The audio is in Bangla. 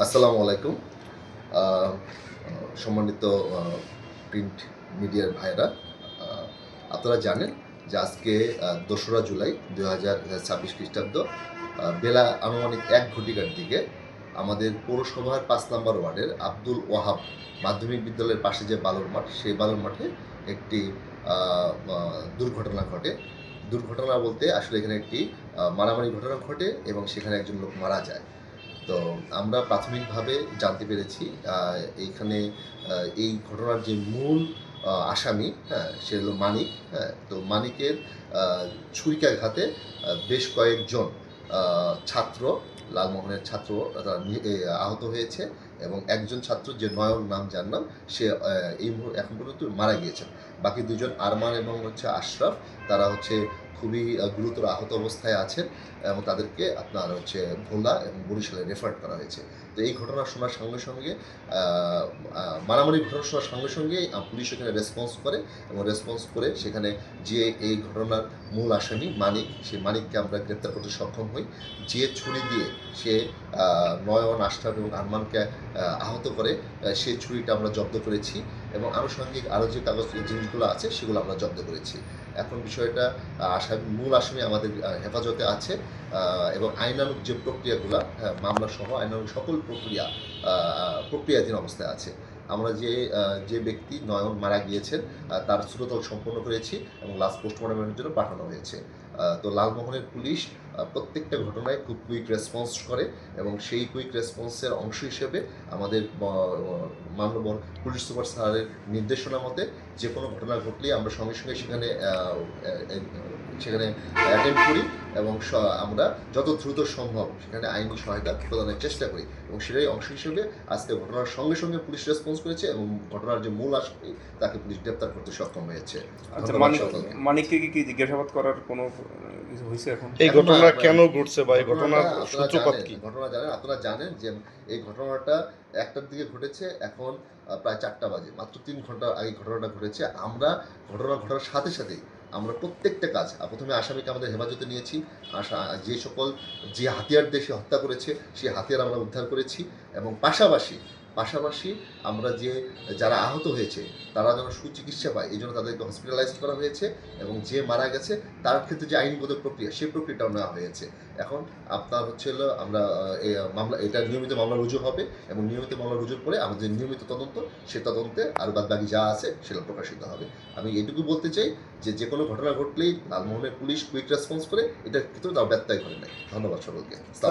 আসসালামু আলাইকুম। আহ, সম্মানিত প্রিন্ট মিডিয়ার ভাইরা, আহ, আপনারা জানেন যে আজকে ২রা জুলাই ২০২৬ খ্রিস্টাব্দ বেলা আনুমানিক ১ ঘটিকার দিকে আমাদের পৌরসভার ৫ নম্বর ওয়ার্ডের আব্দুল ওয়াহাব মাধ্যমিক বিদ্যালয়ের পাশে যে বালুর মাঠ, সেই বালুর মাঠে একটি দুর্ঘটনা ঘটে। দুর্ঘটনা বলতে আসলে এখানে একটি মারামারি ঘটনা ঘটে এবং সেখানে একজন লোক মারা যায়। তো আমরা প্রাথমিকভাবে জানতে পেরেছি এইখানে এই ঘটনার যে মূল আসামি, হ্যাঁ, সে হলো মানিক। হ্যাঁ, তো মানিকের ছুরিকাঘাতে বেশ কয়েকজন ছাত্র, লালমোহনের ছাত্র আহত হয়েছে এবং একজন ছাত্র যে নয়ন নাম যার নাম, সে এখন পর্যন্ত মারা গিয়েছেন। বাকি দুজন আরমান এবং আশরাফ, তারা খুবই গুরুতর আহত অবস্থায় আছেন এবং তাদেরকে আপনার ভোলা এবং বরিশালে রেফার করা হয়েছে। তো এই ঘটনা শোনার সঙ্গে সঙ্গে মারামারি ঘটনা শোনার সঙ্গে সঙ্গেই পুলিশ এখানে রেসপন্স করে এবং রেসপন্স করে সেখানে যে এই ঘটনার মূল আসামি মানিক, সেই মানিককে আমরা গ্রেপ্তার করতে সক্ষম হই। যে ছুরি দিয়ে সে নয়ন, আশরাফ এবং আরমানকে আহত করে, সেই ছুরিটা আমরা জব্দ করেছি এবং আনুষঙ্গিক আরও যে কাগজ জিনিসগুলো আছে সেগুলো আমরা জব্দ করেছি। এখন বিষয়টা মূল আসামি আমাদের হেফাজতে আছে এবং আইনানুগ যে প্রক্রিয়াগুলো, মামলা সহ আইনানুগ সকল প্রক্রিয়াধীন অবস্থায় আছে। আমরা যে ব্যক্তি নয়ন মারা গিয়েছেন তার শ্রুতল সম্পন্ন করেছি এবং লাস্ট পোস্টমর্টমের জন্য পাঠানো হয়েছে। তো লালমোহনের পুলিশ প্রত্যেকটা ঘটনায় খুব কুইক রেসপন্স করে এবং সেই কুইক রেসপন্সের অংশ হিসেবে আমাদের মাননীয় পুলিশ সুপার স্যারের নির্দেশনা মতে যে কোনো ঘটনা ঘটলেই আমরা সঙ্গে সঙ্গে সেখানে অ্যাটেন্ড করি এবং আমরা যত দ্রুত সম্ভব সেখানে আইনি সহায়তা প্রদানের চেষ্টা করি এবং সেটাই অংশ হিসেবে আজকে ঘটনার সঙ্গে সঙ্গে পুলিশ রেসপন্স করেছে এবং ঘটনার যে মূল আসামি তাকে পুলিশ গ্রেপ্তার করতে সক্ষম হয়েছে। মানিককে কি জিজ্ঞাসাবাদ করার কোনো কিছু হয়েছে এখন? এই ঘটনা কেন ঘটছে বা এই ঘটনার সূত্রপাত কি? ঘটনা জানেন, আপনারা জানেন যে এই ঘটনাটা ১টার দিকে ঘটেছে, এখন প্রায় ৪টা বাজে, মাত্র ৩ ঘন্টা আগে ঘটনাটা ঘটেছে। আমরা ঘটনা ঘটার সাথে সাথেই আমরা প্রত্যেকটা কাজ, প্রথমে আসামিকে আমাদের হেফাজতে নিয়েছি, যে হাতিয়ার দিয়ে সে হত্যা করেছে সেই হাতিয়ার আমরা উদ্ধার করেছি এবং পাশাপাশি আমরা যারা আহত হয়েছে তারা যেন সুচিকিৎসা পায় এই জন্য তাদেরকে হসপিটালাইজড করা হয়েছে এবং যে মারা গেছে তার ক্ষেত্রে যে আইনগত প্রক্রিয়া, সেই প্রক্রিয়াটাও নেওয়া হয়েছে। এখন আপনার আমরা এটা নিয়মিত মামলা রুজু হবে এবং নিয়মিত মামলা রুজুর পরে আমাদের নিয়মিত তদন্ত, সে তদন্তে আর বাদবাকি যা আছে সেটা প্রকাশিত হবে। আমি এটুকু বলতে চাই যে কোনো ঘটনা ঘটলেই লালমোহনের পুলিশ কুইক রেসপন্স করে, এটার ক্ষেত্রে তাও ব্যত্যয় ঘটে নাই। ধন্যবাদ সকলকে।